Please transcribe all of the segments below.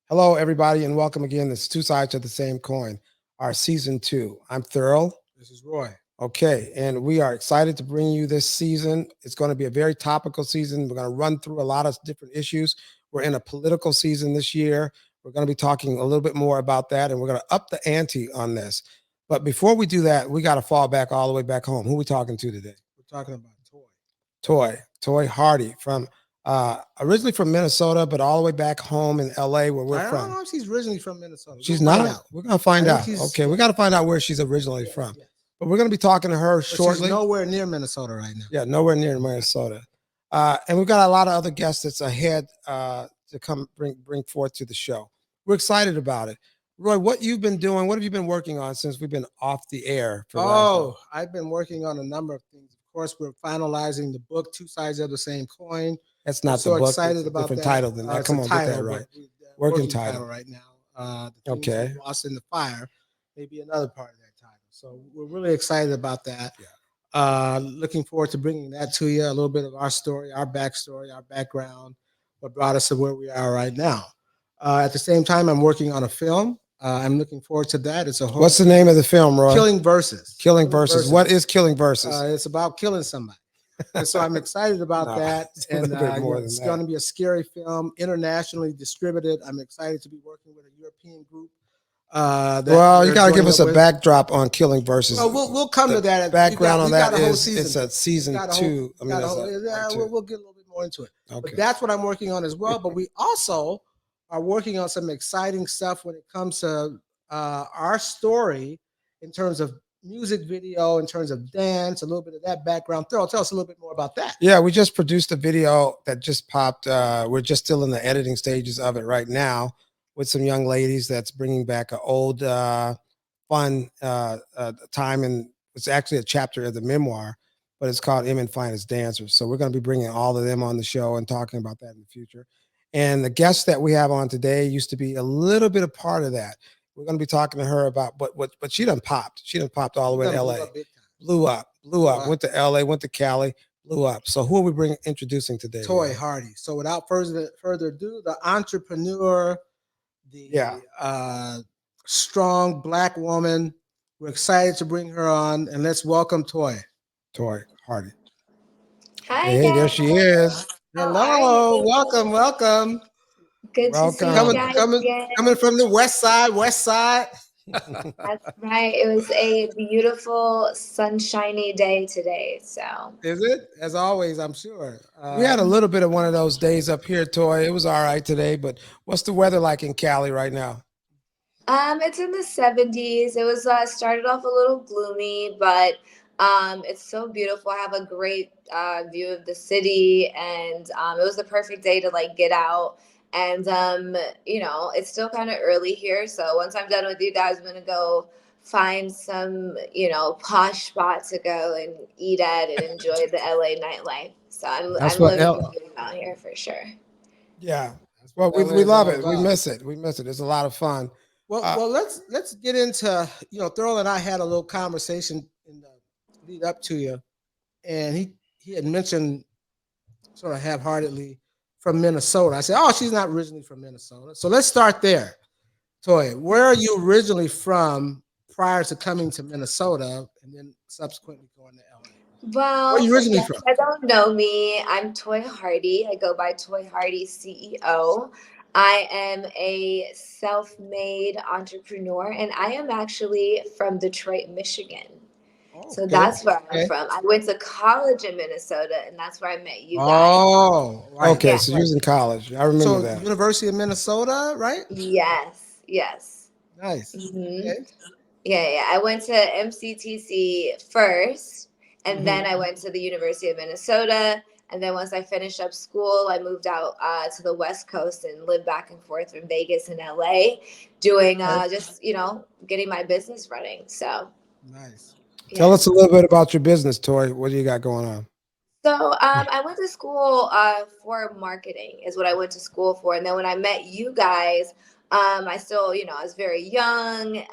Hello, everybody, and welcome again. This is Two Sides of the Same Coin, our season two. I'm Thurl. This is Roy. Okay, and we are excited to bring you this season. It's going to be a very topical season. We're going to run through a lot of different issues. We're in a political season this year. We're going to be talking a little bit more about that, and we're going to up the ante on this. But before we do that, we got to fall back all the way back home. Who are we talking to today? We're talking about Toy Hardy from originally from Minnesota, but all the way back home in LA where we're I from. don't know if she's originally from Minnesota. She's not. We're gonna find out. Okay, we got to find out where she's originally Yes, from. yes. But we're gonna be talking to her But shortly. she's nowhere near Minnesota right now. Yeah, nowhere near Minnesota. And we've got a lot of other guests that's ahead to come bring forth to the show. We're excited about it. Roy, what you've been doing? What have you been working on since we've been off the air? I've been working on a number of things. Of course, we're finalizing the book, Two Sides of the Same Coin. That's not so the book. excited it's a about different that. title than that. Come on, get that right. Working title right now. The Okay. Lost in the Fire, maybe another part of that title. So we're really excited about that. Yeah. Looking forward to bringing that to you. A little bit of our story, our backstory, our background, what brought us to where we are right now. At the same time, I'm working on a film. I'm looking forward to that. It's a whole. What's the name of the film, Roy? Killing Verses. Killing Verses. What is Killing Verses? It's about killing somebody. And so I'm excited about that. And it's going to be a scary film, internationally distributed. I'm excited to be working with a European group. Well, you got to give us a backdrop on Killing Verses. Well, we'll come to that. Background on that is it's a season two. We'll get a little bit more into it. Okay. But that's what I'm working on as well. But we also are working on some exciting stuff when it comes to our story in terms of music video, in terms of dance, a little bit of that background. Tell us a little bit more about that. Yeah, we just produced a video that just popped. We're just still in the editing stages of it right now with some young ladies that's bringing back an old fun time. And it's actually a chapter of the memoir, but it's called M and Finest Dancers. So we're going to be bringing all of them on the show and talking about that in the future. And the guest that we have on today used to be a little bit a part of that. We're going to be talking to her about but she done popped. She done popped all the way to LA. Blew up. Went to LA, went to Cali, blew up. So who are we introducing today? Toy Hardy. So without further ado, the entrepreneur, the strong Black woman. We're excited to bring her on, and let's welcome Toy Hardy. Hi, hey, guys. There she is. Hello, welcome. Good to see you guys coming from the west side. That's right. It was a beautiful, sunshiny day today. So is it? As always, I'm sure. We had a little bit of one of those days up here, Toy. It was all right today, but what's the weather like in Cali right now? it's in the 70s. It was started off a little gloomy, but it's so beautiful. I have a great view of the city, and it was the perfect day to like get out. And it's still kind of early here, so once I'm done with you guys, I'm gonna go find some posh spot to go and eat at and enjoy the LA nightlife. So I'm living out here for sure. Yeah, well, we love it. We miss it. It's a lot of fun. Well, let's get into Thurl and I had a little conversation in the lead up to you, and he had mentioned sort of half-heartedly from Minnesota. I said, oh, she's not originally from Minnesota. So let's start there. Toy, where are you originally from prior to coming to Minnesota and then subsequently going to LA? Well, where are you originally from? I don't know me. I'm Toy Hardy. I go by Toy Hardy CEO. I am a self-made entrepreneur, and I am actually from Detroit, Michigan. So that's where I'm from. I went to college in Minnesota, and that's where I met you guys. Oh, right. Okay. So you was in college. I remember that. University of Minnesota, right? Yes. Nice. Mm-hmm. Okay. Yeah. I went to MCTC first, and then I went to the University of Minnesota. And then once I finished up school, I moved out to the West Coast and lived back and forth from Vegas and LA, doing just getting my business running. So nice. Tell us a little bit about your business, Toy. What do you got going on? So I went to school for marketing is what I went to school for. And then when I met you guys, I still, I was very young,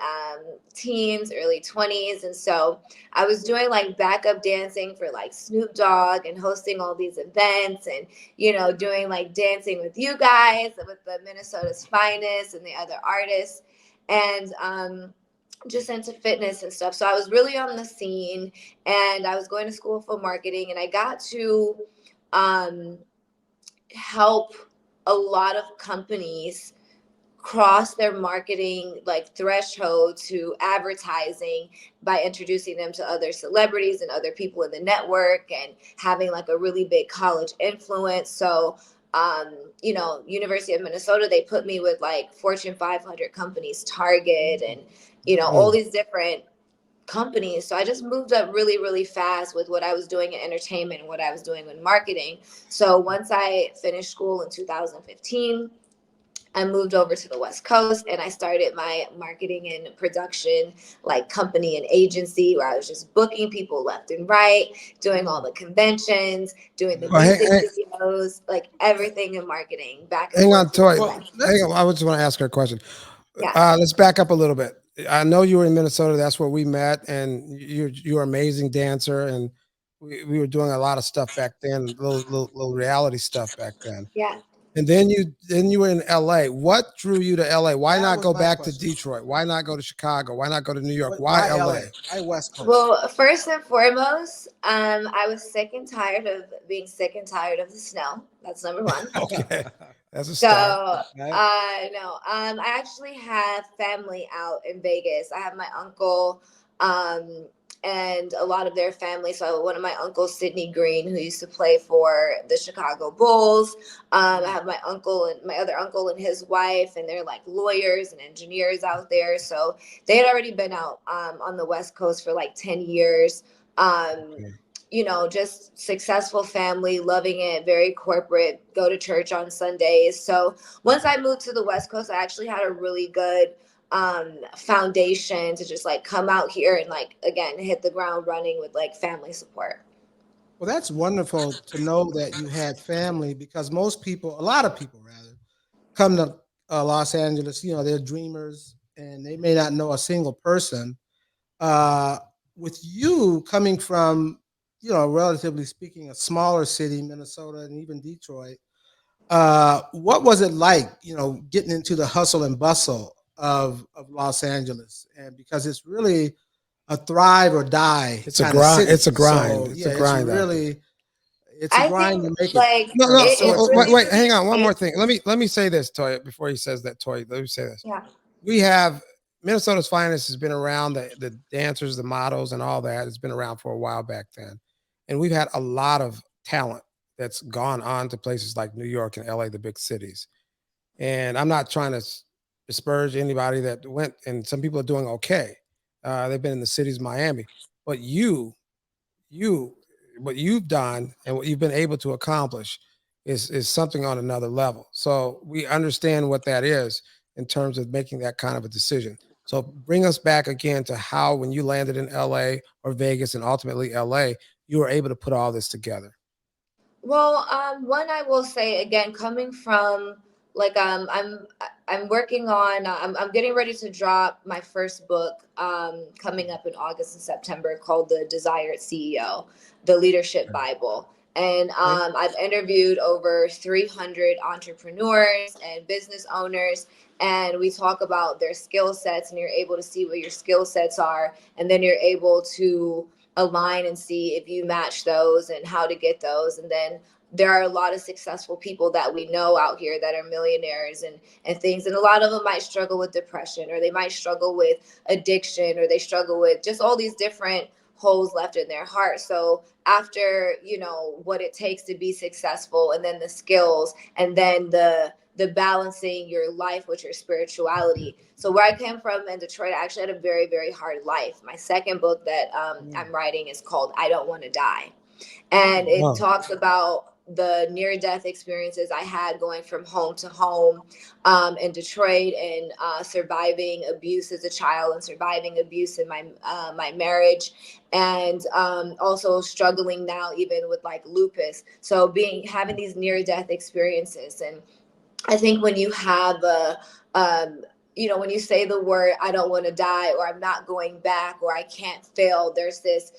teens, early 20s. And so I was doing like backup dancing for like Snoop Dogg and hosting all these events and, doing like dancing with you guys, with the Minnesota's Finest and the other artists. And, just into fitness and stuff. So I was really on the scene and I was going to school for marketing and I got to um, help a lot of companies cross their marketing like threshold to advertising by introducing them to other celebrities and other people in the network and having like a really big college influence. So University of Minnesota, they put me with like Fortune 500 companies, Target, and all these different companies. So I just moved up really, really fast with what I was doing in entertainment and what I was doing in marketing. So once I finished school in 2015, I moved over to the West Coast and I started my marketing and production like company and agency where I was just booking people left and right, doing all the conventions, doing the Well, music videos, like everything in marketing back and hang forth. on, Toy. Well, Hang on. I just want to ask her a question. Yeah. Let's back up a little bit. I know you were in Minnesota. That's where we met, and you're an amazing dancer, and we were doing a lot of stuff back then, little reality stuff back then. Yeah. And then you were in LA. What drew you to LA? Why that not was go my back to question. Detroit? Why not go to Chicago? Why not go to New York? Why Why LA? LA? Why West Coast? Well, first and foremost, I was sick and tired of being sick and tired of the snow. That's number one. Okay, that's a So, start. no, I actually have family out in Vegas. I have my uncle, and a lot of their family. So one of my uncles, Sidney Green, who used to play for the Chicago Bulls. I have my uncle and my other uncle and his wife, and they're like lawyers and engineers out there. So they had already been out on the West Coast for like 10 years. Okay. Just successful family, loving it, very corporate, go to church on Sundays. So once I moved to the West Coast, I actually had a really good foundation to just like come out here and like, again, hit the ground running with like family support. Well, that's wonderful to know that you had family because most people, a lot of people rather, come to Los Angeles, they're dreamers and they may not know a single person. Uh, with you coming from, relatively speaking, a smaller city, Minnesota, and even Detroit, what was it like, getting into the hustle and bustle of Los Angeles? And because it's really a thrive or die It's a kind of grind. city. It's a grind. So It's yeah, a grind out there. it's a I grind think to make it like No, from no. it source to Wait, really, wait. finish. Hang on. One really more is. thing. Let me say this, Toy. Before he says that, Toy. Let me say this. Yeah. We have Minnesota's Finest has been around. The dancers, the models, and all that has been around for a while back then, and we've had a lot of talent that's gone on to places like New York and LA, the big cities. And I'm not trying to disparage anybody that went, and some people are doing okay. They've been in the cities, Miami, but you what you've done and what you've been able to accomplish is something on another level. So we understand what that is in terms of making that kind of a decision. So bring us back again to how when you landed in LA or Vegas and ultimately LA, you were able to put all this together. Well, one I will say again, coming from like I'm working on I'm getting ready to drop my first book coming up in August and September called The Desired CEO, the Leadership Bible. And Okay. I've interviewed over 300 entrepreneurs and business owners, and we talk about their skill sets, and you're able to see what your skill sets are, and then you're able to align and see if you match those and how to get those. And then there are a lot of successful people that we know out here that are millionaires and things, and a lot of them might struggle with depression, or they might struggle with addiction, or they struggle with just all these different holes left in their heart. So after what it takes to be successful, and then the skills, and then the balancing your life with your spirituality. So where I came from in Detroit, I actually had a very, very hard life. My second book that I'm writing is called I Don't Want to Die. And it Wow. talks about the near death experiences I had going from home to home in Detroit, and surviving abuse as a child, and surviving abuse in my marriage, and also struggling now even with like lupus. So having these near death experiences, and I think when you have you know, when you say the word, I don't want to die, or I'm not going back, or I can't fail, there's this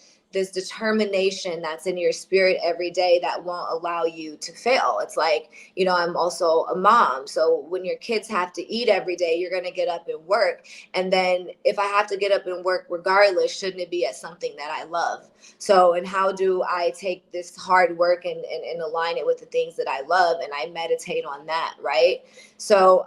determination that's in your spirit every day that won't allow you to fail. It's like, you know, I'm also a mom. So when your kids have to eat every day, you're going to get up and work. And then if I have to get up and work regardless, shouldn't it be at something that I love? So, and how do I take this hard work and align it with the things that I love? And I meditate on that, right? So,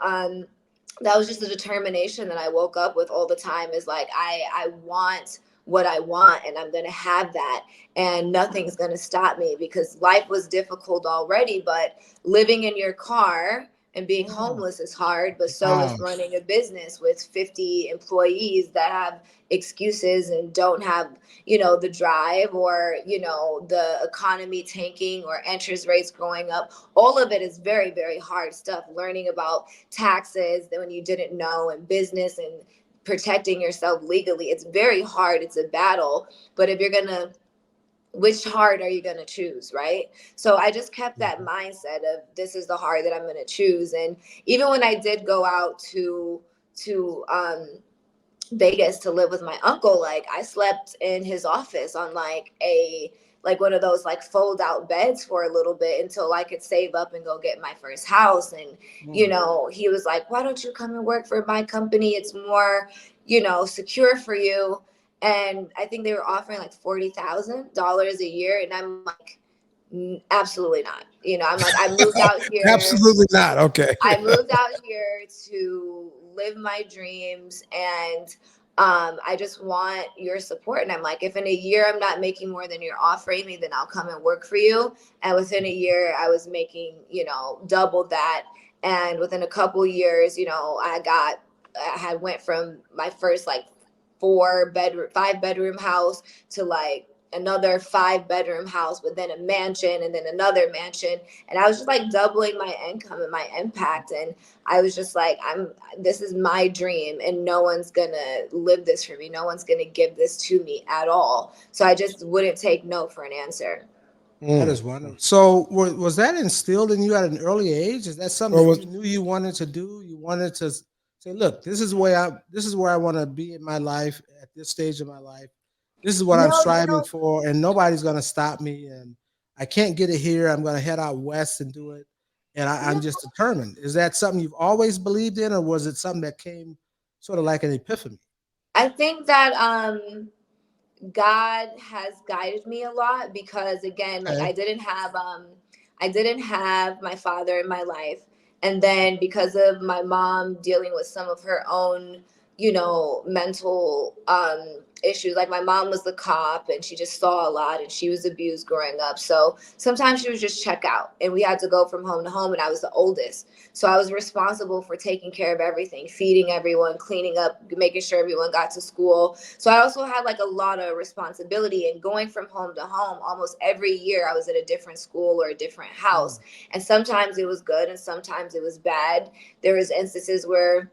that was just the determination that I woke up with all the time, is like, I want what I want, and I'm going to have that, and nothing's going to stop me, because life was difficult already, but living in your car and being homeless is hard, but so is running a business with 50 employees that have excuses and don't have, you know, the drive, or, you know, the economy tanking or interest rates going up. All of it is very, very hard stuff. Learning about taxes that when you didn't know, and business, and protecting yourself legally. It's very hard. It's a battle. But if you're gonna, which hard are you gonna choose, right? So I just kept that mindset of, this is the hard that I'm gonna choose. And even when I did go out to Vegas to live with my uncle, like, I slept in his office on like one of those like fold out beds for a little bit, until I could save up and go get my first house. And you know, he was like, why don't you come and work for my company? It's more, you know, secure for you. And I think they were offering like $40,000 a year, and I'm like, absolutely not. You know, I'm like, I moved out here. Absolutely not. Okay. I moved out here to live my dreams, and I just want your support. And I'm like, if in a year I'm not making more than you're offering me, then I'll come and work for you. And within a year, I was making, you know, double that. And within a couple years, you know, I had went from my first like 5 bedroom house to like another 5 bedroom house, but then a mansion, and then another mansion. And I was just like doubling my income and my impact. And I was just like, this is my dream, and no one's gonna live this for me. No one's gonna give this to me at all. So I just wouldn't take no for an answer. That is wonderful. So was that instilled in you at an early age? Is that something that you knew you wanted to do? You wanted to say, look, this is where I want to be in my life at this stage of my life. This is what I'm No, you striving know, for, and nobody's going to stop me. And I can't get it here. I'm going to head out west and do it. And I'm no, just determined. Is that something you've always believed in, or was it something that came sort of like an epiphany? I think that God has guided me a lot, because again, like, Okay. I didn't have my father in my life. And then because of my mom dealing with some of her own, you know, mental issues, like my mom was the cop, and she just saw a lot, and she was abused growing up. So sometimes she was just check out, and we had to go from home to home, and I was the oldest. So I was responsible for taking care of everything, feeding everyone, cleaning up, making sure everyone got to school. So I also had like a lot of responsibility, and going from home to home almost every year I was at a different school or a different house. And sometimes it was good and sometimes it was bad. There was instances where,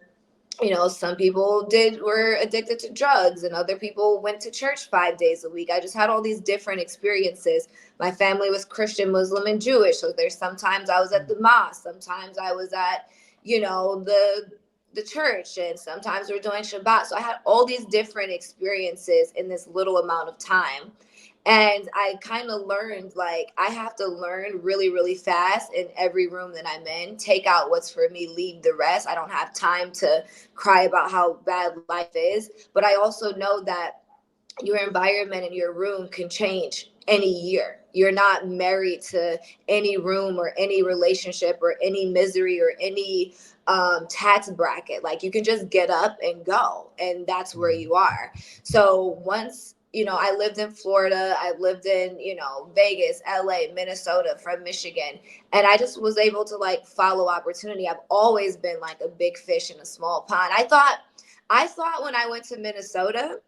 you know, some people were addicted to drugs, and other people went to church 5 days a week. I just had all these different experiences. My family was Christian, Muslim, and Jewish. So there's sometimes I was at the mosque, sometimes I was at, you know, the church, and sometimes we're doing Shabbat. So I had all these different experiences in this little amount of time. And I kind of learned, like, I have to learn really, really fast in every room that I'm in, take out what's for me, leave the rest. I don't have time to cry about how bad life is. But I also know that your environment and your room can change any year. You're not married to any room or any relationship or any misery or any tax bracket. Like, you can just get up and go, and that's where you are. So once, you know, I lived in Florida, I lived in, you know, Vegas, LA, Minnesota, from Michigan, and I just was able to like follow opportunity. I've always been like a big fish in a small pond. I thought when I went to Minnesota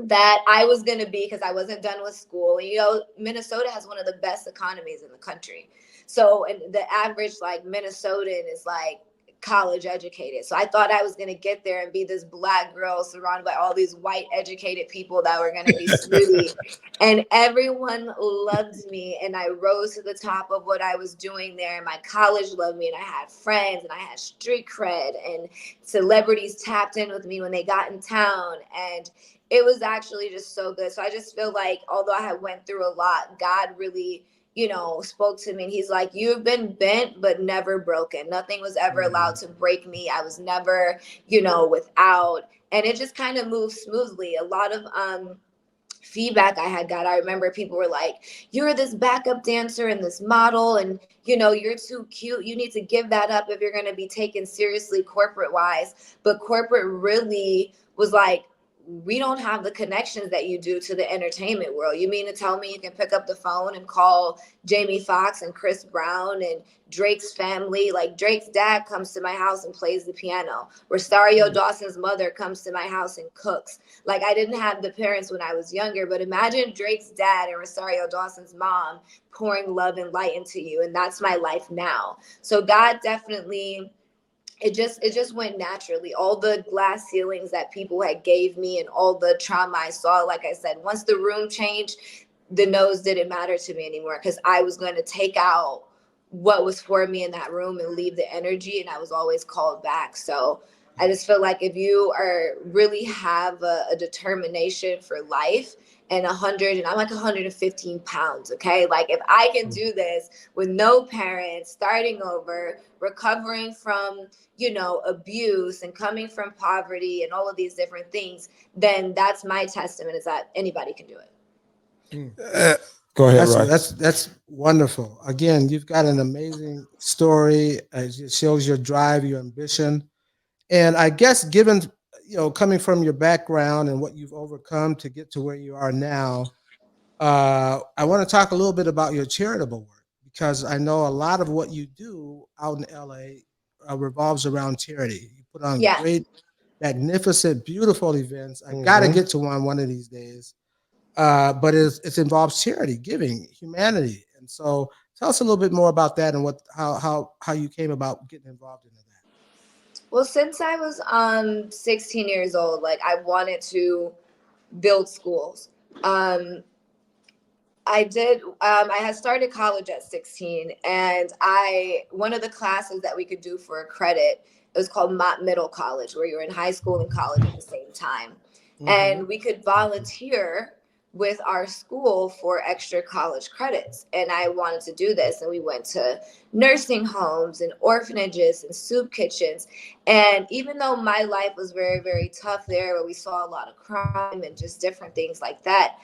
that I was going to be, because I wasn't done with school. And, you know, Minnesota has one of the best economies in the country. So, and the average like Minnesotan is like college educated. So I thought I was going to get there and be this Black girl surrounded by all these white educated people that were going to be snooty. And everyone loved me. And I rose to the top of what I was doing there. And my college loved me. And I had friends and I had street cred. And celebrities tapped in with me when they got in town. And it was actually just so good. So I just feel like, although I had went through a lot, God really, spoke to me, and he's like, you've been bent, but never broken. Nothing was ever allowed to break me. I was never, without, and it just kind of moved smoothly. A lot of, feedback I had got. I remember people were like, you're this backup dancer and this model, and you're too cute. You need to give that up if you're going to be taken seriously corporate wise. But corporate really was like, we don't have the connections that you do to the entertainment world. You mean to tell me you can pick up the phone and call Jamie Foxx and Chris Brown and Drake's family? Like, Drake's dad comes to my house and plays the piano. Rosario Dawson's mother comes to my house and cooks. Like, I didn't have the parents when I was younger, but imagine Drake's dad and Rosario Dawson's mom pouring love and light into you. And that's my life now. So God definitely, it just went naturally. All the glass ceilings that people had gave me and all the trauma I saw, like I said, once the room changed, the no's didn't matter to me anymore, because I was going to take out what was for me in that room and leave the energy, and I was always called back. So I just feel like if you really have a determination for life, and I'm like 115 pounds. Okay. Like, if I can do this with no parents, starting over, recovering from, abuse and coming from poverty and all of these different things, then that's my testament, is that anybody can do it. Go ahead, That's Roy. that's wonderful. Again, you've got an amazing story. It shows your drive, your ambition, and I guess given coming from your background and what you've overcome to get to where you are now, I want to talk a little bit about your charitable work, because I know a lot of what you do out in LA revolves around charity. You put on Yeah. great, magnificent, beautiful events. I got to get to one of these days. But it involves charity, giving, humanity, and so tell us a little bit more about that and how you came about getting involved in that. Well, since I was 16 years old, like, I wanted to build schools. I had started college at 16, and one of the classes that we could do for a credit, it was called Mott Middle College, where you're in high school and college at the same time. And we could volunteer with our school for extra college credits. And I wanted to do this. And we went to nursing homes and orphanages and soup kitchens. And even though my life was very, very tough there, where we saw a lot of crime and just different things like that,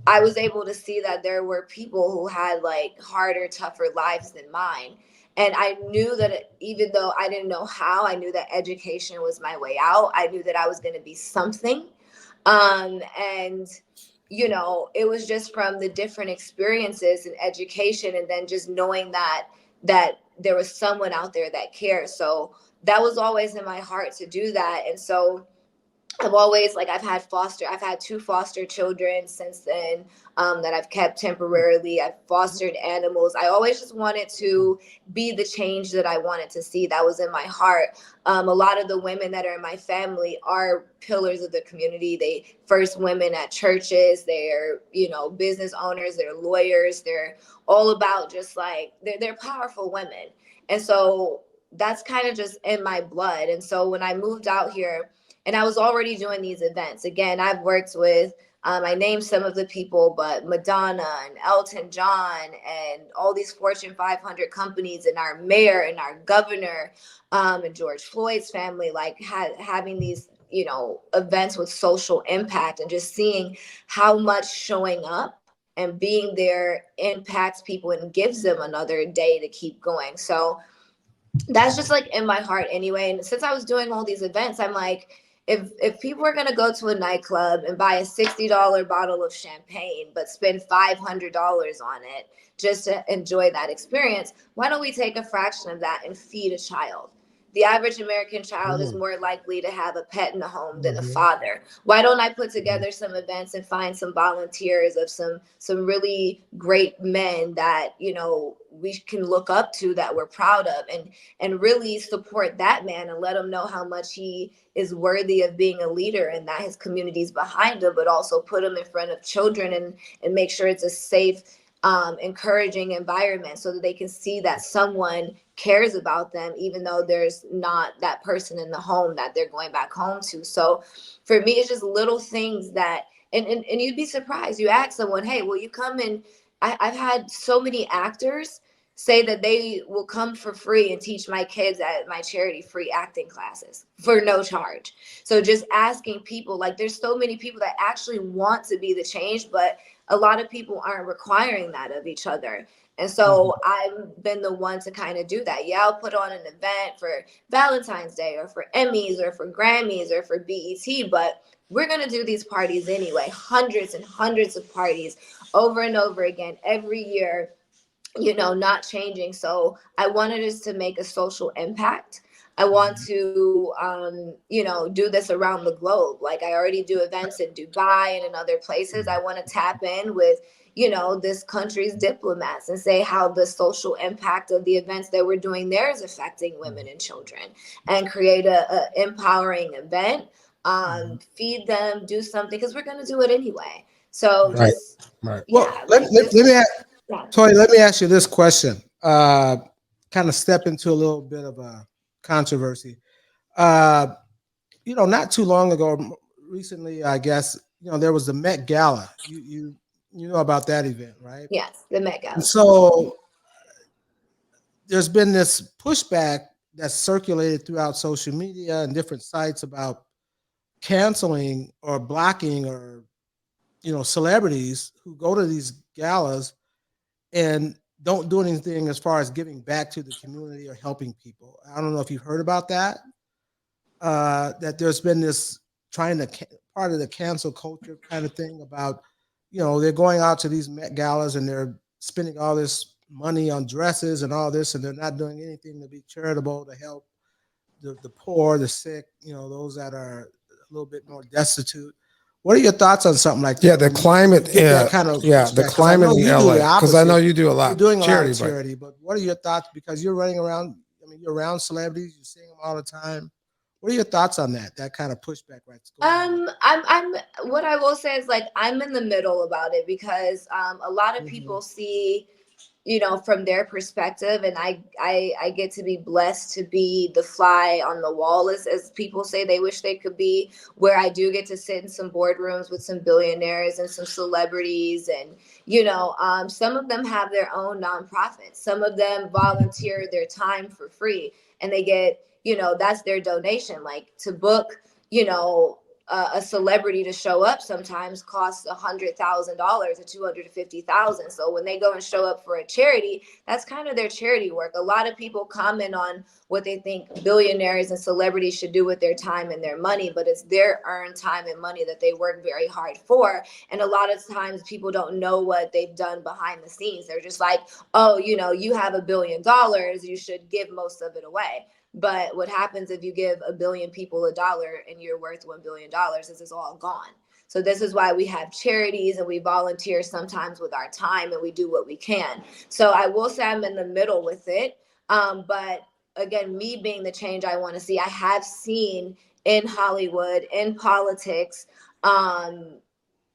I was able to see that there were people who had like harder, tougher lives than mine. And I knew that even though I didn't know how, I knew that education was my way out. I knew that I was going to be something. And it was just from the different experiences and education, and then just knowing that there was someone out there that cared. So that was always in my heart to do that. And so I've always, like, I've had 2 foster children since then, that I've kept temporarily. I've fostered animals. I always just wanted to be the change that I wanted to see. That was in my heart. A lot of the women that are in my family are pillars of the community. They first women at churches. They're, business owners. They're lawyers. They're all about just like, they're powerful women. And so that's kind of just in my blood. And so when I moved out here, and I was already doing these events. Again, I've worked with, I named some of the people, but Madonna and Elton John and all these Fortune 500 companies, and our mayor and our governor, and George Floyd's family, like having these, events with social impact, and just seeing how much showing up and being there impacts people and gives them another day to keep going. So that's just like in my heart anyway. And since I was doing all these events, I'm like, if people are gonna go to a nightclub and buy a $60 bottle of champagne, but spend $500 on it just to enjoy that experience, why don't we take a fraction of that and feed a child? the average American child is more likely to have a pet in the home than a father. Why don't I put together some events and find some volunteers of some really great men that, you know, we can look up to, that we're proud of, and really support that man and let him know how much he is worthy of being a leader and that his community's behind him, but also put him in front of children and make sure it's a safe, encouraging environment so that they can see that someone cares about them, even though there's not that person in the home that they're going back home to. So for me, it's just little things that, and you'd be surprised. You ask someone, hey, will you come and I've had so many actors say that they will come for free and teach my kids at my charity free acting classes for no charge. So just asking people, like, there's so many people that actually want to be the change, but a lot of people aren't requiring that of each other. And so I've been the one to kind of do that. Yeah, I'll put on an event for Valentine's Day or for Emmys or for Grammys or for BET, but we're going to do these parties anyway, hundreds and hundreds of parties over and over again every year, you know, not changing. So I wanted us to make a social impact. I want to, you know, do this around the globe. Like I already do events in Dubai and in other places. I want to tap in with, you know, this country's diplomats and say how the social impact of the events that we're doing there is affecting women and children, and create a empowering event, feed them, do something, because we're going to do it anyway. So just, Well, yeah, let, like let, just, let me ask, yeah. Toy, let me ask you this question. Kind of step into a little bit of a controversy. Uh, you know, not too long ago, recently, I guess, you know, there was the Met Gala. You know about that event, right? Yes, the Met And Gala. so there's been this pushback that's circulated throughout social media and different sites about canceling or blocking or, you know, celebrities who go to these galas and don't do anything as far as giving back to the community or helping people. I don't know if you've heard about that. That there's been this trying to part of the cancel culture kind of thing about, you know, they're going out to these Met galas and they're spending all this money on dresses and all this, and they're not doing anything to be charitable to help the poor, the sick, you know, those that are a little bit more destitute. What are your thoughts on something like that? Yeah, the climate. Get that kind of The pushback? 'Cause I know climate in you do the LA. Because I know opposite. you do a You're lot doing a lot charity, of but charity, but what are your thoughts? Because you're running around. I mean, you're around celebrities. You're seeing them all the time. What are your thoughts on that? That kind of pushback, right? Going on. I'm what I will say is, like, I'm in the middle about it because a lot of people see, you know, from their perspective, and I get to be blessed to be the fly on the wall, as people say they wish they could be, where I do get to sit in some boardrooms with some billionaires and some celebrities, and, you know, some of them have their own nonprofits, some of them volunteer their time for free, and they get, you know, that's their donation. Like, to book, you know, a celebrity to show up sometimes costs $100,000 or 250,000. So when they go and show up for a charity, that's kind of their charity work. A lot of people comment on what they think billionaires and celebrities should do with their time and their money, but it's their earned time and money that they work very hard for. And a lot of times people don't know what they've done behind the scenes. They're just like, oh, you know, you have $1 billion, you should give most of it away. But what happens if you give a billion people $1 and you're worth $1 billion is it's all gone. So this is why we have charities and we volunteer sometimes with our time and we do what we can. So I will say I'm in the middle with it. But again, me being the change I want to see, I have seen in Hollywood, in politics,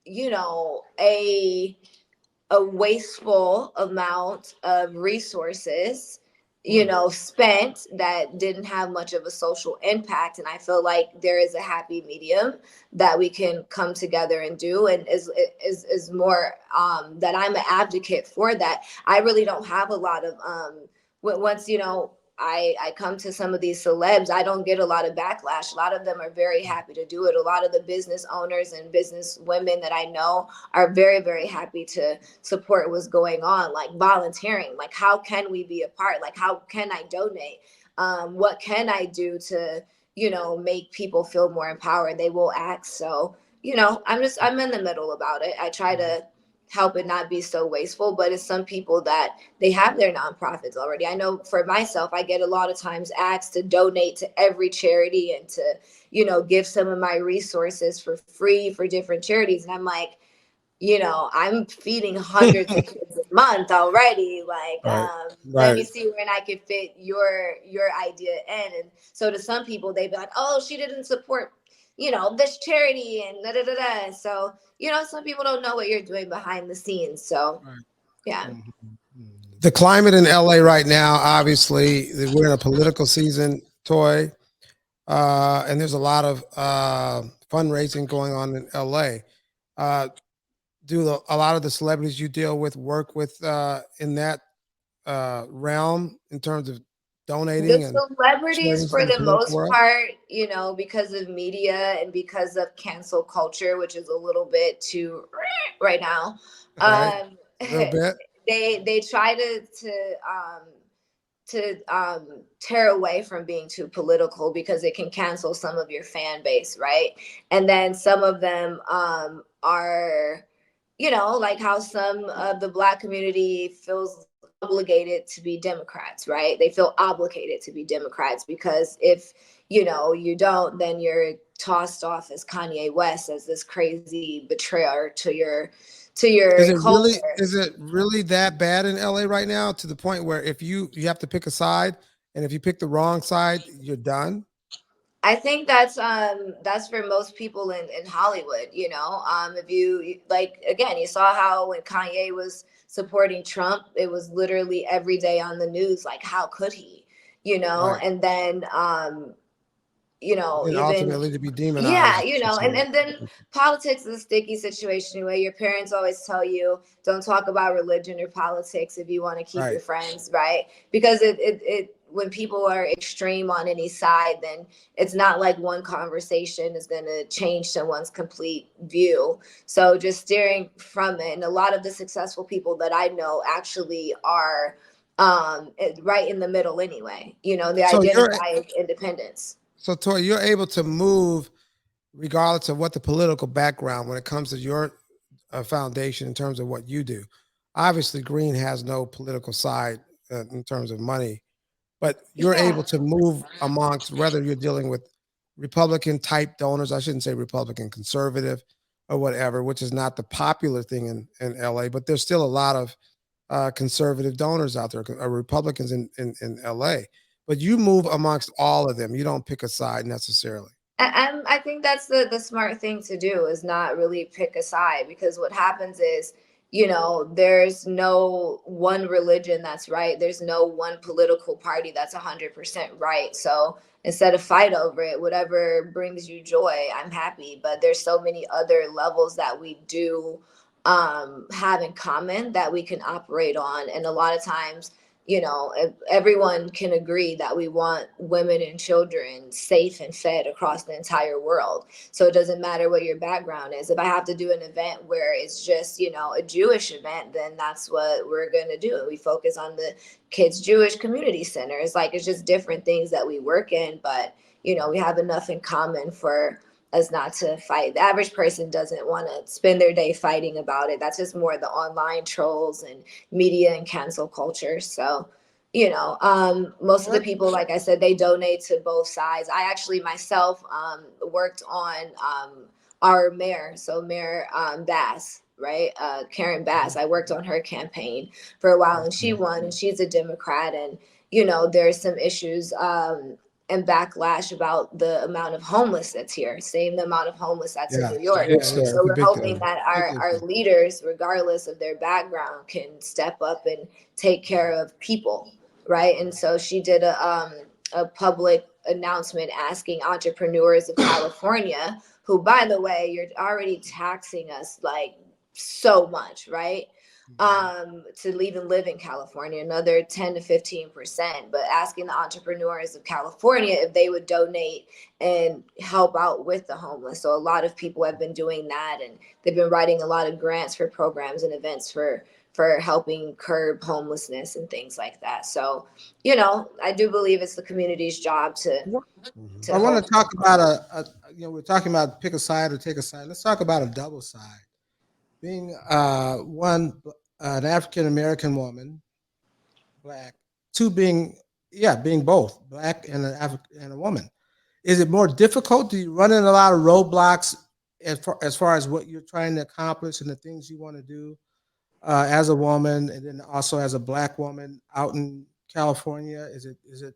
you know, a wasteful amount of resources, you know, spent that didn't have much of a social impact. And I feel like there is a happy medium that we can come together and do, and is more, that I'm an advocate for that. I really don't have a lot of once, you know, I come to some of these celebs, I don't get a lot of backlash. A lot of them are very happy to do it. A lot of the business owners and business women that I know are very, very happy to support what's going on, like volunteering. Like, how can we be a part? Like, how can I donate? What can I do to, you know, make people feel more empowered? They will ask. So, you know, I'm in the middle about it. I try to, help it not be so wasteful. But it's some people that they have their nonprofits already. I know for myself, I get a lot of times asked to donate to every charity and to, give some of my resources for free for different charities. And I'm like, I'm feeding hundreds of kids a month already. Like, Right. let me Right. see when I could fit your idea in. And so to some people, they'd be like, oh, she didn't support, this charity and da da da da. So, some people don't know what you're doing behind the scenes. So, Right. yeah. The climate in LA right now, obviously, we're in a political season, Toy, and there's a lot of fundraising going on in LA. Uh, do a lot of the celebrities you deal with work with in that realm in terms of The donating and celebrities, sharing for in the the political most world? part, because of media and because of cancel culture, which is a little bit too right now, Right, um, a little bit. they try to tear away from being too political because it can cancel some of your fan base, right? And then some of them are, like how some of the Black community feels obligated to be Democrats, right? They feel obligated to be Democrats because if you don't, then you're tossed off as Kanye West, as this crazy betrayer to your culture. Is it really that bad in LA right now to the point where if you have to pick a side, and if you pick the wrong side, you're done? I think that's for most people in Hollywood, if you like, again, you saw how when Kanye was supporting Trump, it was literally every day on the news, like how could he, Right. and then And even ultimately to be yeah, demonized for and then politics is a sticky situation anyway. Your parents always tell you don't talk about religion or politics if you want to keep your right. friends, right? Because it when people are extreme on any side, then it's not like one conversation is going to change someone's complete view. So just steering from it. And a lot of the successful people that I know actually are right in the middle anyway. They So you're identify as independence. so Tori, you're able to move regardless of what the political background when it comes to your foundation in terms of what you do. Obviously, Green has no political side in terms of money, but you're Yeah. able to move amongst whether you're dealing with Republican type donors. I shouldn't say Republican, conservative, or whatever, which is not the popular thing in LA, but there's still a lot of conservative donors out there, Republicans in LA. But you move amongst all of them. You don't pick a side necessarily. I think that's the smart thing to do is not really pick a side because what happens is, there's no one religion that's right. There's no one political party that's 100% right. So instead of fight over it, whatever brings you joy, I'm happy. But there's so many other levels that we do have in common that we can operate on. And a lot of times, everyone can agree that we want women and children safe and fed across the entire world. So it doesn't matter what your background is. If I have to do an event where it's just, a Jewish event, then that's what we're going to do. We focus on the kids' Jewish community center. It's just different things that we work in, but, we have enough in common for us not to fight. The average person doesn't want to spend their day fighting about it. That's just more the online trolls and media and cancel culture. So, most of the people, like I said, they donate to both sides. I actually myself worked on our mayor, so Mayor Bass, right? Karen Bass. I worked on her campaign for a while, and she won, and she's a Democrat. And there's some issues and backlash about the amount of homeless that's here, same the amount of homeless that's in Yeah, New it's a York. big story. So It's a we're big hoping deal. that Big our issue. leaders, regardless of their background, can step up and take care of people, right? And so she did a public announcement asking entrepreneurs of California, who, by the way, you're already taxing us like so much, right? To even live in California, another 10 to 15%, but asking the entrepreneurs of California if they would donate and help out with the homeless. So a lot of people have been doing that, and they've been writing a lot of grants for programs and events for helping curb homelessness and things like that. So, I do believe it's the community's job to Mhm. I to want hold. to talk about we're talking about pick a side or take a side. Let's talk about a double side being an African American woman, black, two being both black and an African and a woman. Is it more difficult? Do you run into a lot of roadblocks as far as what you're trying to accomplish and the things you want to do as a woman, and then also as a black woman out in California? Is it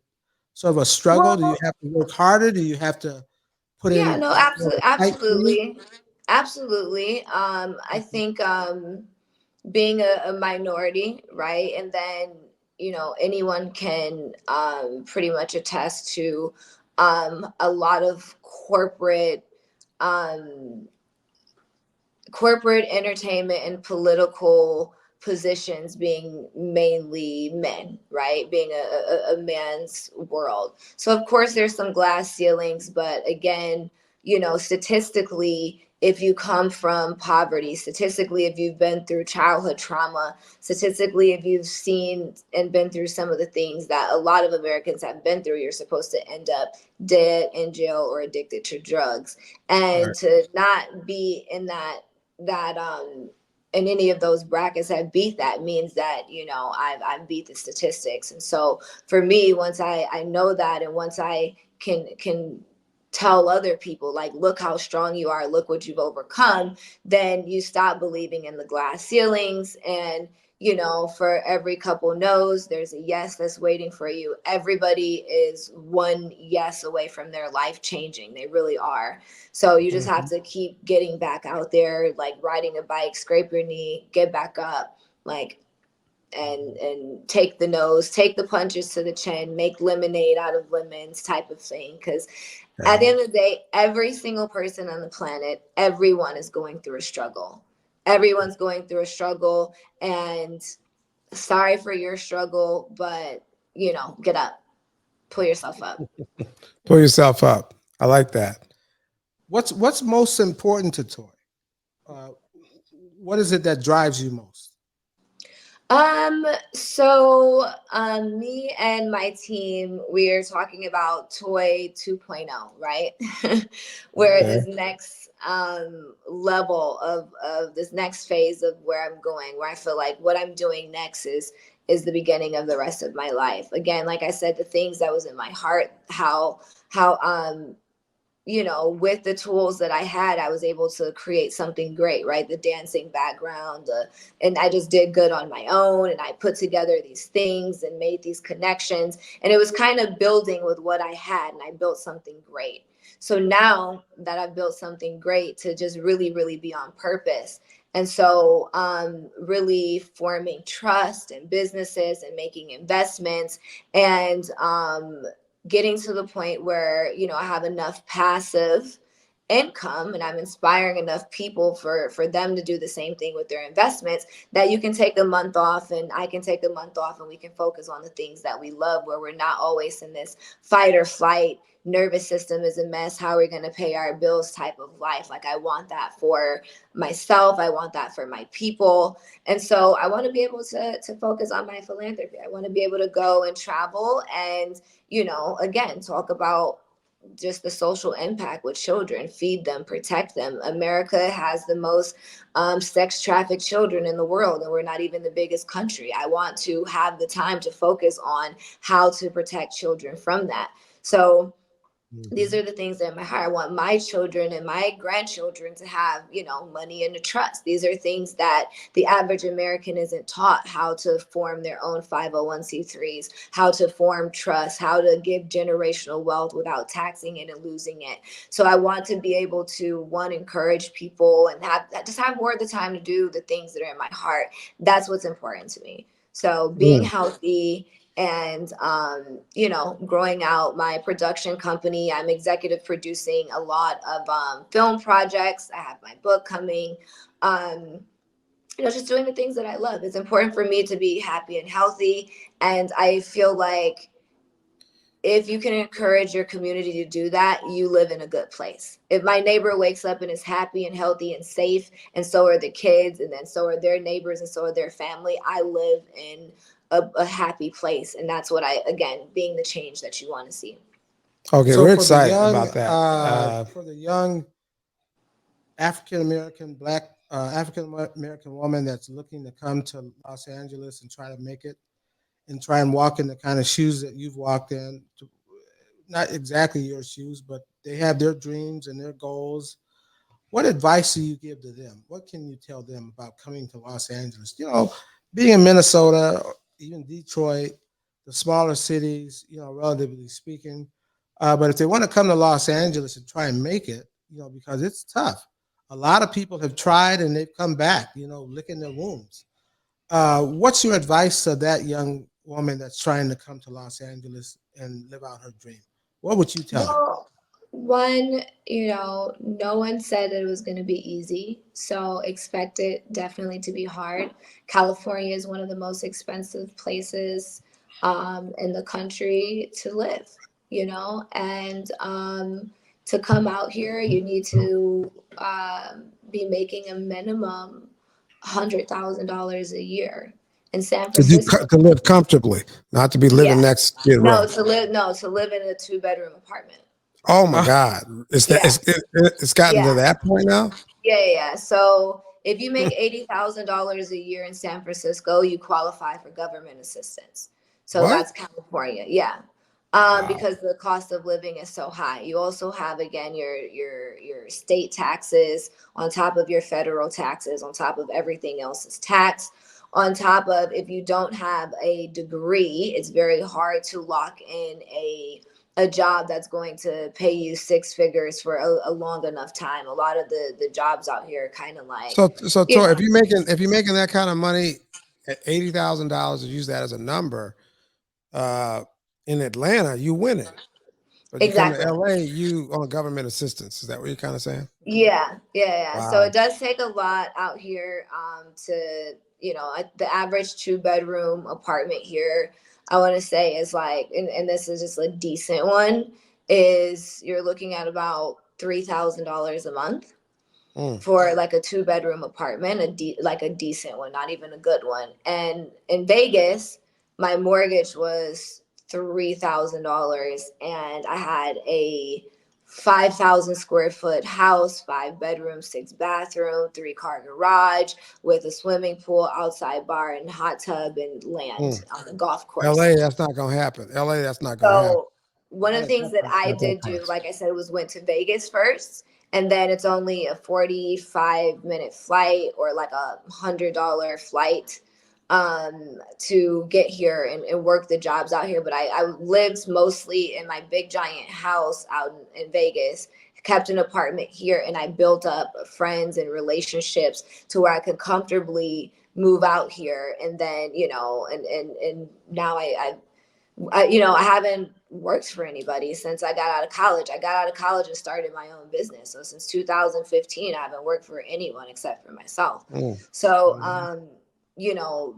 sort of a struggle? Do you Well, have to work harder? Do you have to put yeah, in no, more of absolutely, a fight for you? absolutely, absolutely. I think being a minority, right, and then anyone can pretty much attest to a lot of um, corporate entertainment and political positions being mainly men, right? Being a man's world. So, of course, there's some glass ceilings, but again, statistically, if you come from poverty, statistically, if you've been through childhood trauma, statistically, if you've seen and been through some of the things that a lot of Americans have been through, you're supposed to end up dead, in jail, or addicted to drugs. And Right. to not be in that in any of those brackets that beat that means that I've beat the statistics. And so for me, once I know that, and once I can tell other people, like, look how strong you are, look what you've overcome, then you stop believing in the glass ceilings. And for every couple no's, there's a yes that's waiting for you. Everybody is one yes away from their life changing. They really are. So you just have Mhm. to keep getting back out there, like riding a bike, scrape your knee, get back up, like, and take the nose, take the punches to the chin, make lemonade out of lemons, type of thing. Because at the Yeah. end of the day, every single person on the planet, everyone is going through a struggle. Everyone's going through a struggle, and sorry for your struggle, but get up, pull yourself up. Pull yourself up. I like that. What's most important to Toy? Uh, what is it that drives you most? Me and my team, we're talking about Toy 2.0, right? Where Okay. this next level of this next phase of where I'm going, where I feel like what I'm doing next is the beginning of the rest of my life. Again, like I said, the things that was in my heart, how with the tools that I had, I was able to create something great, right? The dancing background, and I just did good on my own. And I put together these things and made these connections. And it was kind of building with what I had, and I built something great. So now that I've built something great, to just really, really be on purpose. And so, really forming trust and businesses and making investments, and getting to the point where I have enough passive income, and I'm inspiring enough people for them to do the same thing with their investments, that you can take a month off, and I can take a month off, and we can focus on the things that we love, where we're not always in this fight or flight, nervous system is a mess, how are we going to pay our bills type of life. Like, I want that for myself, I want that for my people. And so I want to be able to focus on my philanthropy. I want to be able to go and travel, and again, talk about just the social impact with children, feed them, protect them. America has the most sex trafficked children in the world, and we're not even the biggest country. I want to have the time to focus on how to protect children from that. So these Mhm. are the things that in my heart, I want my children and my grandchildren to have, money in a trust. These are things that the average American isn't taught: how to form their own 501c3s, how to form trust, how to give generational wealth without taxing it and losing it. So I want to be able to, one, encourage people and just have more of the time to do the things that are in my heart. That's what's important to me. So being Yeah. healthy, and growing out my production company. I'm executive producing a lot of film projects. I have my book coming. um, just doing the things that I love. It's important for me to be happy and healthy, and I feel like if you can encourage your community to do that, you live in a good place. If my neighbor wakes up and is happy and healthy and safe, and so are the kids, and then so are their neighbors, and so are their family, I live in a happy place. And that's what again, being the change that you want to see. Okay, So we're excited about that. for the young African American Black African American woman that's looking to come to Los Angeles and try to make it and try and walk in the kind of shoes that you've walked in. Not exactly your shoes, but they have their dreams and their goals. What advice do you give to them? What can you tell them about coming to Los Angeles? Being in Minnesota, or even Detroit, the smaller cities, relatively speaking. But if they want to come to Los Angeles and try and make it, because it's tough. A lot of people have tried and they've come back, licking their wounds. What's your advice to that young woman that's trying to come to Los Angeles and live out her dream? What would you tell her? Well, one, no one said that it was going to be easy. So expect it definitely to be hard. California is one of the most expensive places in the country to live, and to come out here, you need to be making a minimum $100,000 a year. In San Francisco, To live comfortably, not to be living yeah. next to Skid No, Row. to live in a 2-bedroom apartment. Oh my God, Yeah. it's gotten to Yeah. that point now. Yeah. So if you make $80,000 a year in San Francisco, you qualify for government assistance. So What? that's California. Yeah. Wow. Because the cost of living is so high. You also have again your state taxes on top of your federal taxes, on top of everything else is taxed. On top of, if you don't have a degree, it's very hard to lock in a job that's going to pay you 6 figures for a long enough time. A lot of the jobs out here are kind of like, So you Tori, know, if you're making that kind of money at $80,000, to use that as a number, uh, in Atlanta, you winning. But you come to exactly. LA, you on government assistance. Is that what you're kind of saying? Yeah. So Wow. it does take a lot out here to, the average 2-bedroom apartment here, I want to say is like, and this is just a decent one, is you're looking at about $3,000 a month Mm. for like a 2-bedroom apartment, like a decent one, not even a good one. And in Vegas, my mortgage was $3,000, and I had a 5,000 square foot house, 5 bedrooms, 6 bathroom, 3-car garage with a swimming pool, outside bar, and hot tub and land Mm. on the golf course. LA, that's not gonna happen. LA, that's not gonna happen. So one of Not the at things that that price. I At that did do, price. like I said, was went to Vegas first, and then it's only a 45-minute flight or like $100 flight to get here and work the jobs out here. But I lived mostly in my big giant house out in Vegas, kept an apartment here, and I built up friends and relationships to where I could comfortably move out here. And then, and now I haven't worked for anybody since I got out of college. I got out of college and started my own business. So since 2015, I haven't worked for anyone except for myself. Mm. So, Mhm.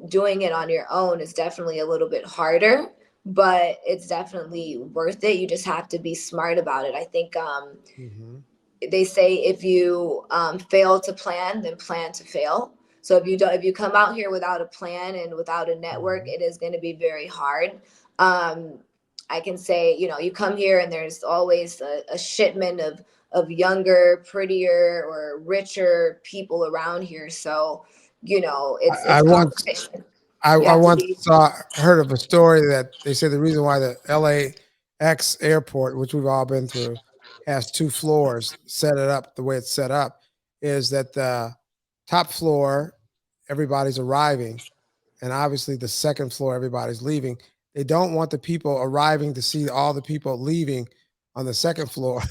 doing it on your own is definitely a little bit harder, but it's definitely worth it. You just have to be smart about it. I think Mhm. they say if you fail to plan, then plan to fail. So if you come out here without a plan and without a network, Mhm. it is going to be very hard. um, I can say, you come here and there's always a shipment of younger, prettier, or richer people around here. So I it's once competition. You I have to once be. heard of a story that they said the reason why the LAX airport, which we've all been through, has 2 floors, set it up the way it's set up, is that the top floor everybody's arriving, and obviously the second floor everybody's leaving. They don't want the people arriving to see all the people leaving on the second floor,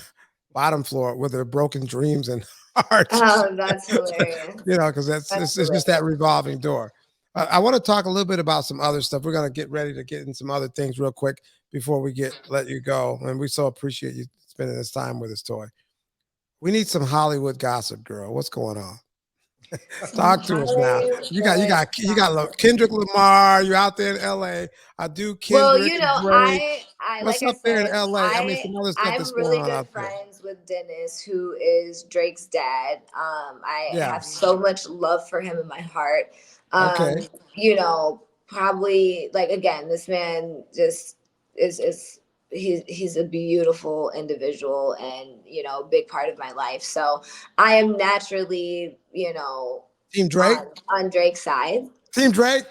bottom floor, with their broken dreams and hearts. Oh, that's hilarious. Because That's it's just that hilarious. revolving door. I want to talk a little bit about some other stuff. We're gonna get ready to get in some other things real quick before we let you go. And we so appreciate you spending this time with us, Toy. We need some Hollywood gossip, girl. What's going on? Some Talk to us now. Hollywood Kendrick Lamar. You're out there in L.A. I do Well, Kendrick and Drake. I What's like I up there in said, L.A.? I mean, some other stuff that's I'm going really on good out there. friends with Dennis, who is Drake's dad. I Yeah. have so much love for him in my heart. Okay. Probably like again, this man just is he's a beautiful individual and, you know, big part of my life. So I am naturally, you know, Team Drake. On Drake's side. Team Drake.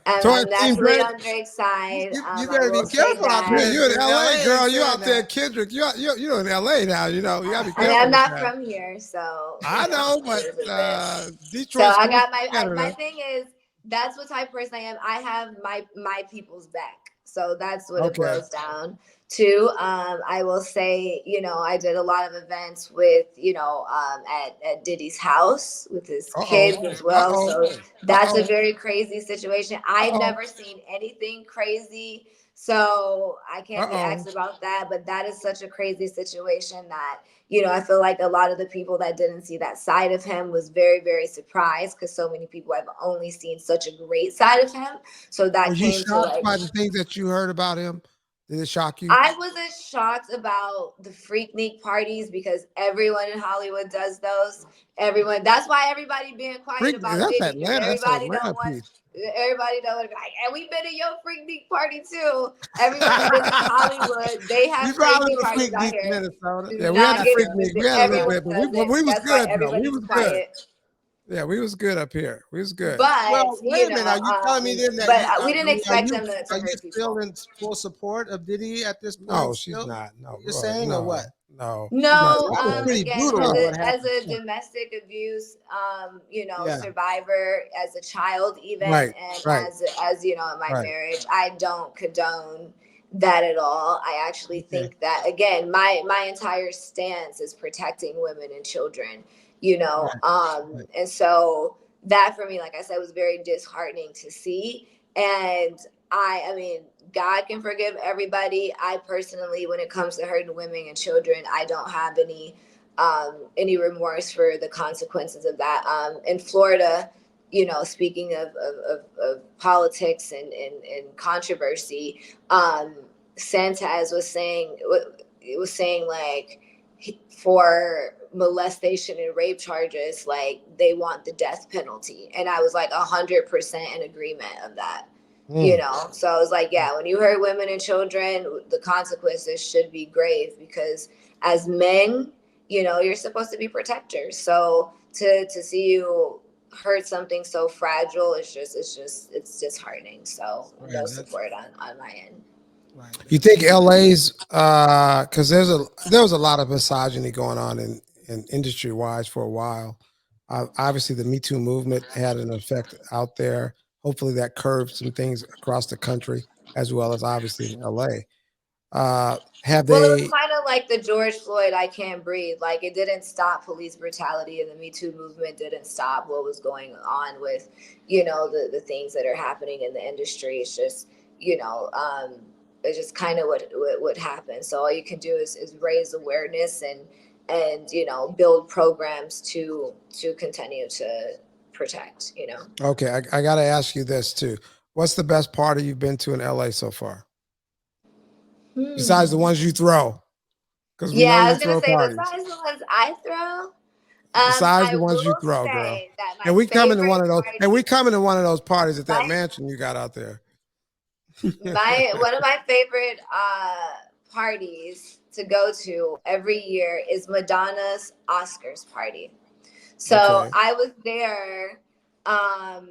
I'm naturally on Drake's side. You I gotta be will say careful out that. there. You're in LA, girl. You saying out there, that. Kendrick. You're in LA now. You know, you gotta be I mean, careful I'm with not that. from here, so I you know, know, it is what it is. but So Detroit's I close got to my Canada. thing is that's what type of person I am. I have my people's back. So that's what it Okay. boils down to. I will say, you know, I did a lot of events with, you know, at Diddy's house with his kids as well. So that's a very crazy situation. I've never seen anything crazy, so I can't be asked about that. But that is such a crazy situation that, you know, I feel like a lot of the people that didn't see that side of him was very, very surprised because so many people have only seen such a great side of him. So that Were you came to shocked like, by the things that you heard about him? Did it shock you? I wasn't shocked about the Freaknik parties because everyone in Hollywood does those. Everyone, that's why everybody being quiet about That's Diddy, because Atlanta. That's an everybody don't Atlanta want. piece. Everybody don't want to be like, and we've been to your Freaknik party too. Everyone in Hollywood, they have crazy parties out here. Minnesota. Do Yeah, we had not the get freak it meet. We twisted. had a little Everyone bit, but does we it. was That's why good though. We everybody's was good. quiet. Yeah, we was good up here. We was good. But Well, wait you a minute. know, Are you telling me then that but we didn't expect them to are you hurt still people. in full support of Diddy at this point? No, she's still? not. No, You're bro, saying or what? no. No, That was pretty again, brutal what as happened. a domestic abuse, you know, Yeah. survivor, as a child, even, Right, and right. as you know, in my Right. marriage, I don't condone that at all. I actually think that, again, my entire stance is protecting women and children, you know, and so that for me, like I said, was very disheartening to see. And I mean, God can forgive everybody. I personally, when it comes to hurting women and children, I don't have any remorse for the consequences of that. In Florida, you know, speaking of politics and controversy, Santas was saying, it was saying like, for molestation and rape charges, like they want the death penalty. And I was like 100% in agreement of that. You know, so I was like, yeah, when you hurt women and children, the consequences should be grave, because as men, you know, you're supposed to be protectors. So to see you hurt something so fragile, it's disheartening. So no support on my end. Right. You think LA's because there was a lot of misogyny going on in industry wise for a while. Obviously, the Me Too movement had an effect out there. Hopefully, that curbed some things across the country as well as obviously in LA. Have Well, it was they? kind of like the George Floyd "I Can't Breathe." Like, it didn't stop police brutality, and the Me Too movement didn't stop what was going on with, you know, the things that are happening in the industry. It's just, you know, it's just kind of what happened. So all you can do is raise awareness and you know, build programs to continue to protect. You know. Okay, I got to ask you this too. What's the best party you've been to in LA so far, besides the ones you throw? Because we know Yeah, I you was gonna throw say parties. besides the ones I throw, Besides I the ones you will throw, girl. say that my And we coming to one favorite of those. party, And we coming to one of those parties at that my mansion you got out there. one of my favorite parties to go to every year is Madonna's Oscars party. So Okay. I was there. I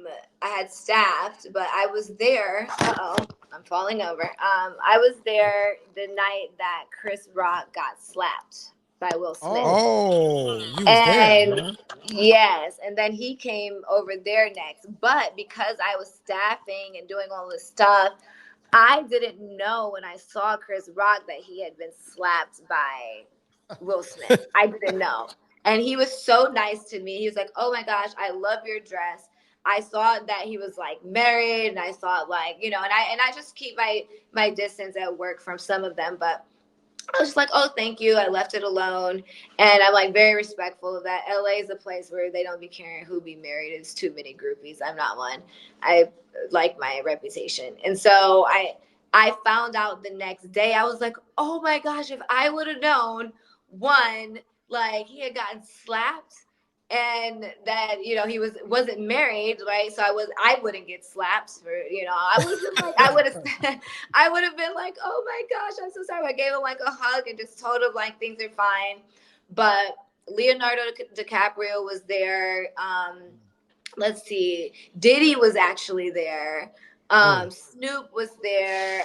had staffed, but I was there. I'm falling over. I was there the night that Chris Rock got slapped by Will Smith. Oh, you was And there. Huh? yes, and then he came over there next. But because I was staffing and doing all this stuff, I didn't know when I saw Chris Rock that he had been slapped by Will Smith. I didn't know. And he was so nice to me. He was like, "Oh my gosh, I love your dress." I saw that he was like married, and I saw like, you know, and I just keep my distance at work from some of them, but I was just like, "Oh, thank you." I left it alone. And I'm like very respectful of that. LA is a place where they don't be caring who be married. It's too many groupies. I'm not one. I like my reputation. And so I found out the next day. I was like, "Oh my gosh, if I would have known, one, like he had gotten slapped, and that he wasn't married, right? So I wouldn't get slapped for I would have been like I would have been like, oh my gosh, I'm so sorry. I gave him like a hug and just told him like things are fine. But Leonardo DiCaprio was there. Let's see, Diddy was actually there. Snoop was there.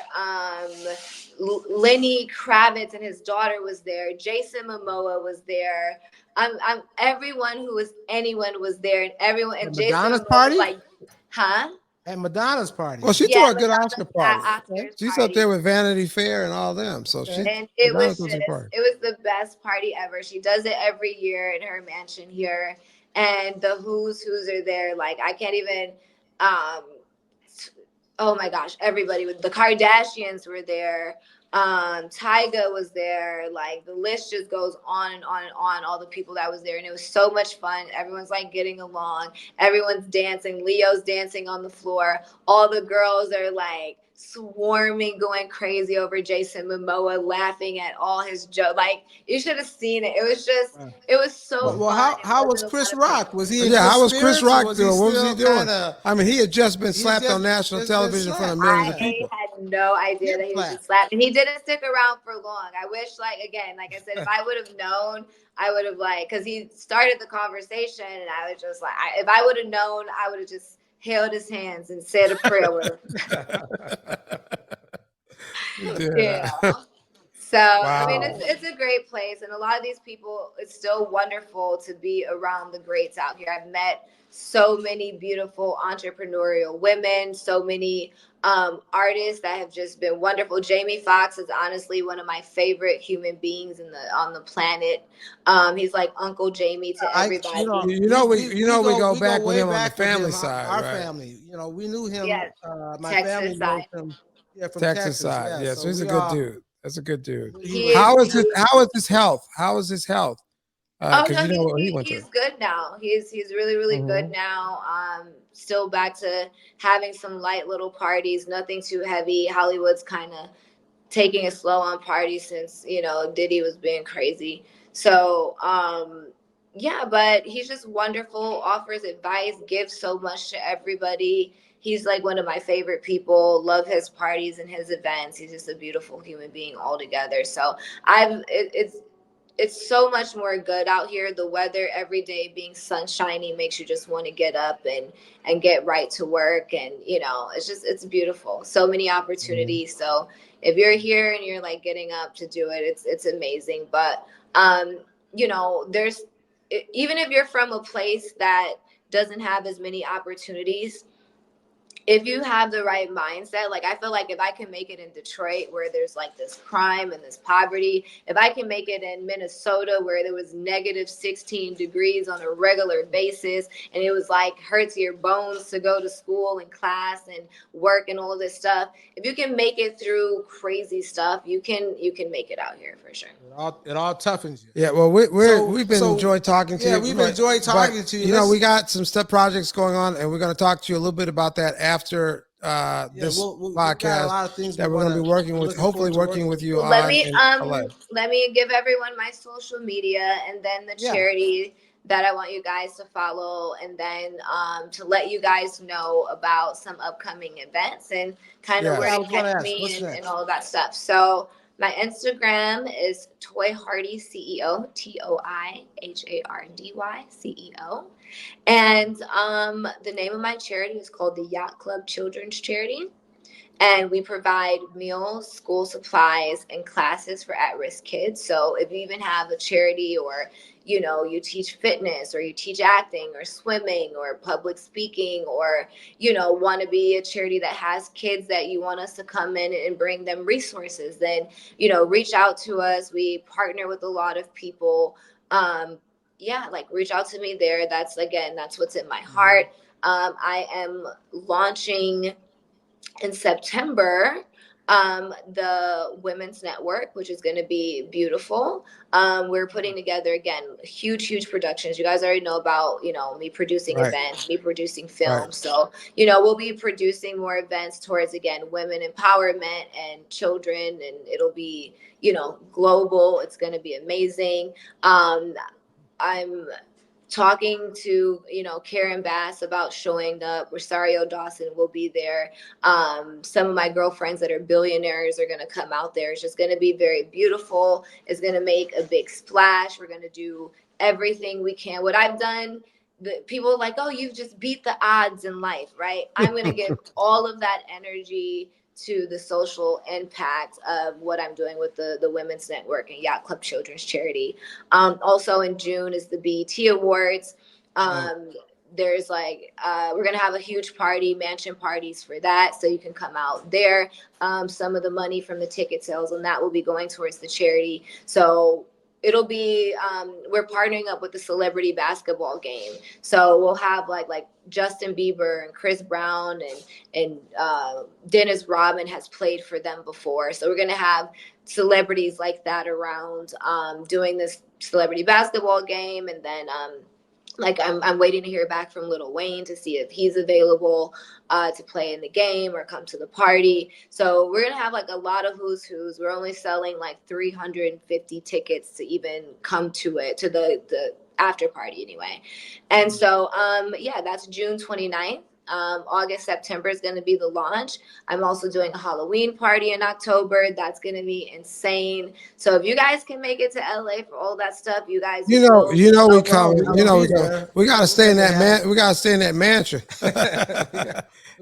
Lenny Kravitz and his daughter was there. Jason Momoa was there. Everyone who was anyone was there, and everyone. And Jason Madonna's Momoa party? was like, huh? At Madonna's party. Well, she Yeah, threw a good Madonna's Oscar party. Oscars She's up party. there with Vanity Fair and all them. So she And it Madonna was throws a party. the best party ever. She does it every year in her mansion here, and the who's are there. Like I can't even. Oh my gosh, everybody with the Kardashians were there. Tyga was there. Like the list just goes on and on and on. All the people that was there, and it was so much fun. Everyone's like getting along. Everyone's dancing. Leo's dancing on the floor. All the girls are like swarming, going crazy over Jason Momoa, laughing at all his jokes. Like you should have seen it. It was just, it was so Well, fun. how was Chris Rock? Was he? In Yeah, good how was Chris spirits, or Rock was doing? What was he still doing? kinda- I mean, he had just been He slapped just- on national just been television in front of slapped. millions of I people. had no idea that he was just slapped, and he didn't stick around for long. I wish, like I said, if I would have known, I would have because he started the conversation, and I was just like, if I would have known, I would have just held his hands and said a prayer with him. Yeah. So I mean, it's a great place, and a lot of these people. It's still wonderful to be around the greats out here. I've met so many beautiful entrepreneurial women, so many artists that have just been wonderful. Jamie Foxx is honestly one of my favorite human beings on the planet. He's like Uncle Jamie to everybody. We go back with way him on the back with family him, side, Our right? family, we knew him. Yes. My Texas family side. knows him. Yeah, from Texas side. Yeah, so he's a good dude. That's a good dude. How is his health? How is his health? Oh no, what he went through. He's good now. He's really really good now. Still back to having some light little parties, nothing too heavy. Hollywood's kind of taking it slow on parties since Diddy was being crazy. So yeah, but he's just wonderful. Offers advice, gives so much to everybody. He's like one of my favorite people. Love his parties and his events. He's just a beautiful human being altogether. So it's so much more good out here. The weather every day being sunshiny makes you just want to get up and get right to work. And, it's beautiful. So many opportunities. So if you're here and you're like getting up to do it, it's amazing. But, even if you're from a place that doesn't have as many opportunities, if you have the right mindset, like I feel like if I can make it in Detroit where there's like this crime and this poverty, if I can make it in Minnesota where there was negative 16 degrees on a regular basis and it was like hurts your bones to go to school and class and work and all this stuff, if you can make it through crazy stuff, you can make it out here for sure. It all toughens you. Yeah, well, we've been enjoyed talking to you. Yeah, we've enjoyed talking to you. We got some stuff projects going on, and we're going to talk to you a little bit about that after this podcast. A lot of things that we're going to be working with, hopefully working with you. Let me give everyone my social media and then the charity that I want you guys to follow, and then to let you guys know about some upcoming events and kind of where to catch me and all of that stuff. So my Instagram is Toi Hardy CEO, TOIHARDY CEO. And the name of my charity is called the Yacht Club Children's Charity. And we provide meals, school supplies, and classes for at-risk kids. So if you even have a charity or, you teach fitness or you teach acting or swimming or public speaking or, want to be a charity that has kids that you want us to come in and bring them resources, then, reach out to us. We partner with a lot of people. Reach out to me there. That's what's in my heart. I am launching in September the Women's Network, which is going to be beautiful. We're putting together, again, huge productions. You guys already know about, me producing events, me producing films. So, we'll be producing more events towards, again, women empowerment and children, and it'll be, global. It's going to be amazing. I'm talking to, Karen Bass about showing up. Rosario Dawson will be there. Some of my girlfriends that are billionaires are going to come out there. It's just going to be very beautiful. It's going to make a big splash. We're going to do everything we can. What I've done, people are like, oh, you've just beat the odds in life, right? I'm going to give all of that energy to the social impact of what I'm doing with the Women's Network and Yacht Club Children's Charity. Also in June is the BET Awards. There's we're gonna have a huge party, mansion parties for that, so you can come out there. Some of the money from the ticket sales and that will be going towards the charity. So it'll be we're partnering up with the celebrity basketball game, so we'll have like Justin Bieber and Chris Brown and Dennis Rodman has played for them before, so we're gonna have celebrities like that around doing this celebrity basketball game. And then I'm waiting to hear back from Lil Wayne to see if he's available to play in the game or come to the party. So we're gonna have like a lot of who's who's. We're only selling like 350 tickets to even come to it, to the after party anyway. And so that's June 29th. August, September is going to be the launch. I'm also doing a Halloween party in October. That's going to be insane. So if you guys can make it to LA for all that stuff, you guys, we come. We gotta stay in that man. We gotta stay in that mansion.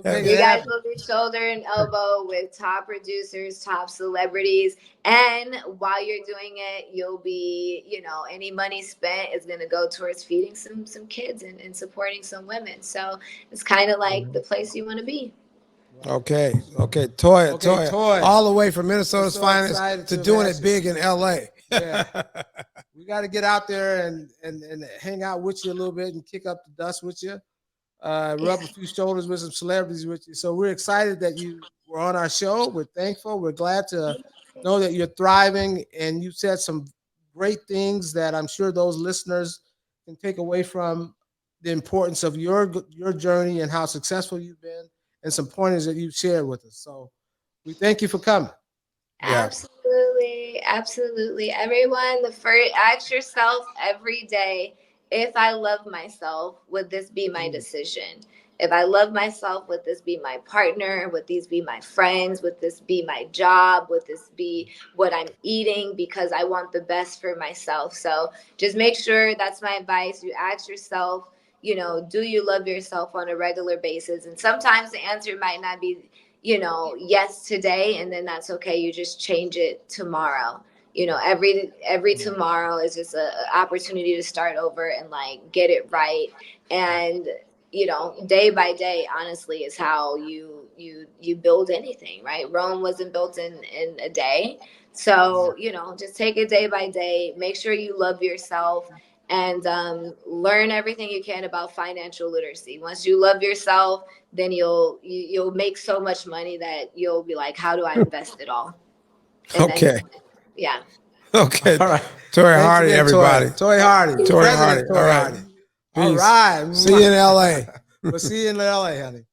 You guys will be shoulder and elbow with top producers, top celebrities, and while you're doing it, you'll be, any money spent is going to go towards feeding some kids and supporting some women. So it's kind of like the place you want to be. Okay. Toy, all the way from Minnesota's finest to doing it big in LA. Yeah. We got to get out there and hang out with you a little bit and kick up the dust with you. Rub a few shoulders with some celebrities with you. So we're excited that you were on our show. We're thankful. We're glad to know that you're thriving, and you said some great things that I'm sure those listeners can take away from the importance of your journey and how successful you've been, and some pointers that you've shared with us. So we thank you for coming. Yeah. Absolutely. Everyone, ask yourself every day, if I love myself, would this be my decision? If I love myself, would this be my partner? Would these be my friends? Would this be my job? Would this be what I'm eating? Because I want the best for myself. So just make sure, that's my advice. You ask yourself, do you love yourself on a regular basis? And sometimes the answer might not be, yes today, and then that's okay. You just change it tomorrow. Every tomorrow is just an opportunity to start over and get it right. And day by day, honestly, is how you build anything, right? Rome wasn't built in a day. So just take it day by day. Make sure you love yourself, and learn everything you can about financial literacy. Once you love yourself, then you'll make so much money that you'll be like, how do I invest it all? And okay. Yeah. Okay. All right. Toy Hardy, everybody. Toy Hardy. Toy Hardy. All right. All right. See you in LA. We'll see you in LA, honey.